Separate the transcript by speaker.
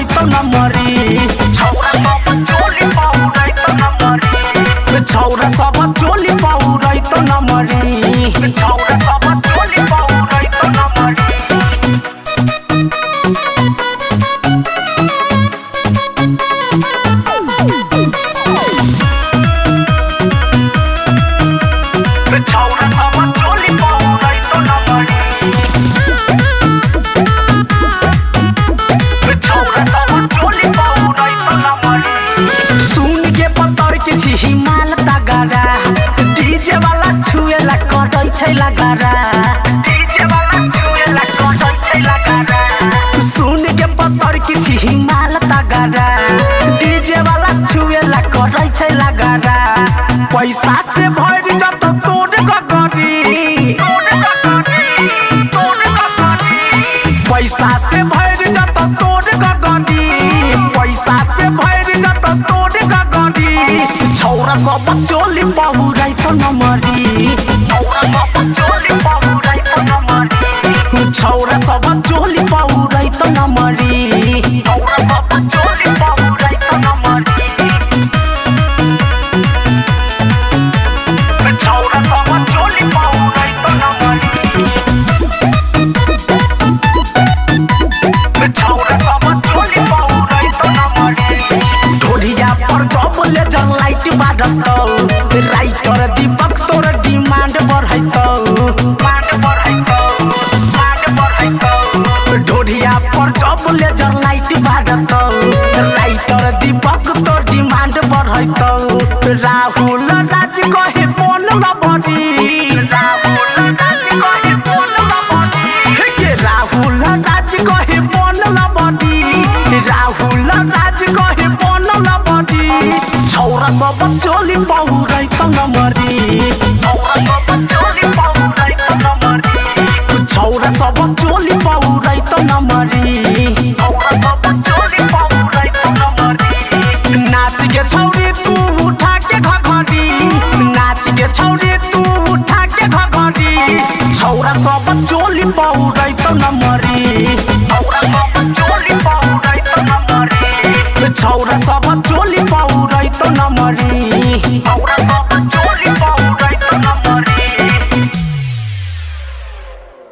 Speaker 1: पौरैत नमरी छौरा सब चोली पौरैत नमरी छौरा सब चोली पौरैत नमरी छौरा सब चोली पौरैत नमरी छौरा सब चोली पौरैत नमरी छौरा सब चोली पौरैत नमरी सुन के पतर के छी हिमाल तगड़ा डीजे वाला छुएला कटै छै लगारा डीजे वाला छुएला कटै छै लगारा सुन के पतर के छी हिमाल तगड़ा डीजे वाला छुएला कटै छै लगारा पैसा से भर जत तोड़ गगरी पैसा से भर जत तोड़ गगरी पैसा से भर जत तोड़ गगरी छौरा सब चोली पौरैत नमरी छौरा सब चोली पौरैत नमरी छौरा सब चोली पौरैत नमरी छौरा सब चोली पौरैत नमरी छौरा सब चोली पौरैत नमरी छौरा सब चोली पौरैत नमरी ढोलिया पर जब ले जन लाइट बाजतौ राइटर दीपक तोर डिमांड बढ़ैतौ ढोलिया पर जब ले जन लाइट बाजतौ राइटर दीपक तोर डिमांड बढ़ैतौ राहुल राज कहे बोल लबरी राहुल राज कहे बोल लबरी राहुल राज कहे बोल लबरी राहुल राज कहे बोल लबरी छौरा सब चोली पौरैत नमरी छौरा सब चोली पौरैत नमरी छौरा सब चोली पौरैत नमरी छौरा सब चोली पौरैत नमरी नाच के छौरी तू उठा के घघरी नाच के छौरी तू उठा के घघरी छौरा सब चोली पौरैत नमरी